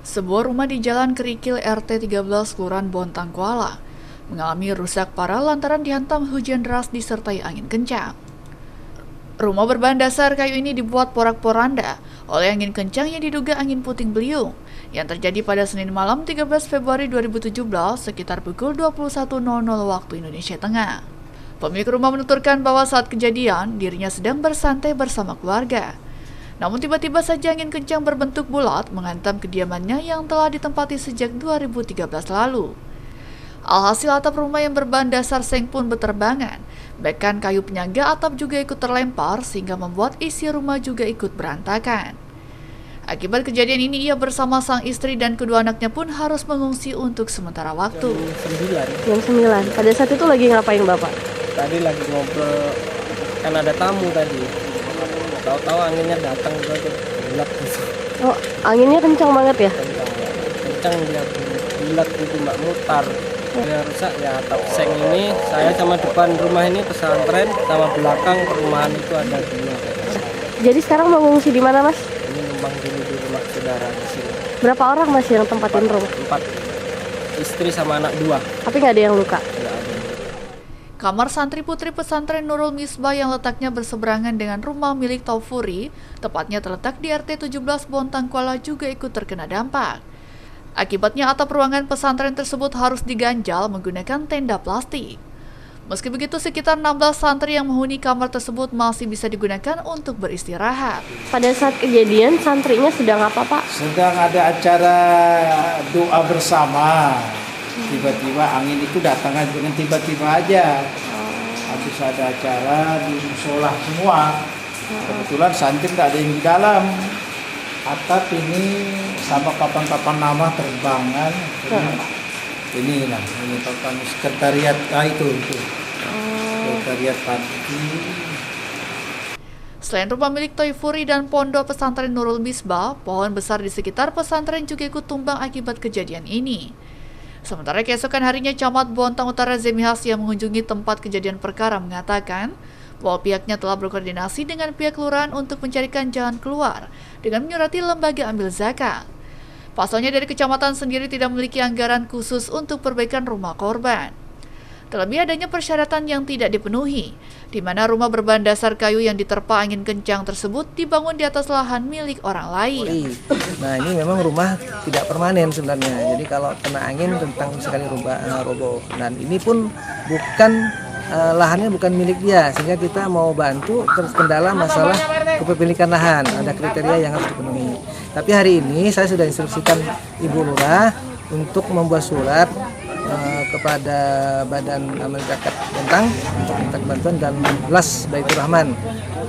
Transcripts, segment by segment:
Sebuah rumah di Jalan Kerikil RT 13 Kelurahan Bontang Kuala mengalami rusak parah lantaran dihantam hujan deras disertai angin kencang. Rumah berbahan dasar kayu ini dibuat porak-poranda oleh angin kencang yang diduga angin puting beliung yang terjadi pada Senin malam 13 Februari 2017 sekitar pukul 21.00 waktu Indonesia Tengah. Pemilik rumah menuturkan bahwa saat kejadian dirinya sedang bersantai bersama keluarga. Namun tiba-tiba saja angin kencang berbentuk bulat menghantam kediamannya yang telah ditempati sejak 2013 lalu. Alhasil atap rumah yang berbahan dasar seng pun berterbangan. Bahkan kayu penyangga atap juga ikut terlempar sehingga membuat isi rumah juga ikut berantakan. Akibat kejadian ini ia bersama sang istri dan kedua anaknya pun harus mengungsi untuk sementara waktu. Jam 9. Pada saat itu lagi ngapain Bapak? Tadi lagi ngobrol, kan ada tamu tadi. Tahu-tahu anginnya datang gitu, bulat gitu. Oh, anginnya kencang banget ya? Kencang dia bulat gitu, mbak, mutar. Dia rusak ya atap seng ini. Saya sama depan rumah ini pesantren, sama belakang perumahan itu ada dua. Jadi sekarang mau ngungsi di mana, Mas? Ini numpang dulu di rumah saudara di sini. Berapa orang Mas yang tempatin rumah? 4 istri sama anak 2. Tapi nggak ada yang luka? Nggak ada. Kamar santri putri pesantren Nurul Misbah yang letaknya berseberangan dengan rumah milik Taufuri, tepatnya terletak di RT 17 Bontang Kuala juga ikut terkena dampak. Akibatnya atap ruangan pesantren tersebut harus diganjal menggunakan tenda plastik. Meski begitu, sekitar 16 santri yang menghuni kamar tersebut masih bisa digunakan untuk beristirahat. Pada saat kejadian, santrinya sedang apa, Pak? Sedang ada acara doa bersama. Tiba-tiba angin itu datang aja dengan tiba-tiba aja. Habis ada acara di musola semua. Kebetulan santri tidak ada yang di dalam. Atap ini sama kapan-kapan nama terbangan. Ini papan sekretariat itu. Sekretariat panti. Selain rumah milik Taufuri dan pondok pesantren Nurul Misbah, pohon besar di sekitar pesantren juga ikut tumbang akibat kejadian ini. Sementara keesokan harinya Camat Bontang Utara Zemihas yang mengunjungi tempat kejadian perkara mengatakan bahwa pihaknya telah berkoordinasi dengan pihak kelurahan untuk mencarikan jalan keluar dengan menyurati lembaga ambil zakat. Pasalnya dari kecamatan sendiri tidak memiliki anggaran khusus untuk perbaikan rumah korban. Terlebih adanya persyaratan yang tidak dipenuhi, di mana rumah berbahan dasar kayu yang diterpa angin kencang tersebut dibangun di atas lahan milik orang lain. Nah, ini memang rumah tidak permanen sebenarnya. Jadi kalau kena angin tentang sekali roboh. Dan ini pun bukan lahannya bukan milik dia, sehingga kita mau bantu terkendala masalah kepemilikan lahan. Ada kriteria yang harus dipenuhi. Tapi hari ini saya sudah instruksikan Ibu Lurah untuk membuat surat kepada Badan Amal Zakat Bontang untuk minta bantuan dan Las Baitur Rahman.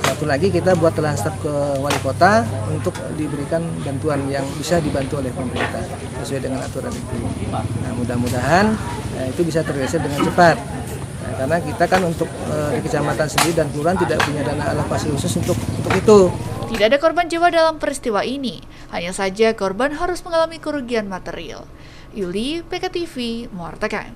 Satu lagi kita buat staf ke wali kota untuk diberikan bantuan yang bisa dibantu oleh pemerintah sesuai dengan aturan itu. Nah, mudah-mudahan itu bisa terrealisasi dengan cepat. Nah, karena kita kan untuk di kecamatan sendiri dan kelurahan tidak punya dana alokasi khusus untuk itu. Tidak ada korban jiwa dalam peristiwa ini, hanya saja korban harus mengalami kerugian material. Yuli, PKTV, melaporkan.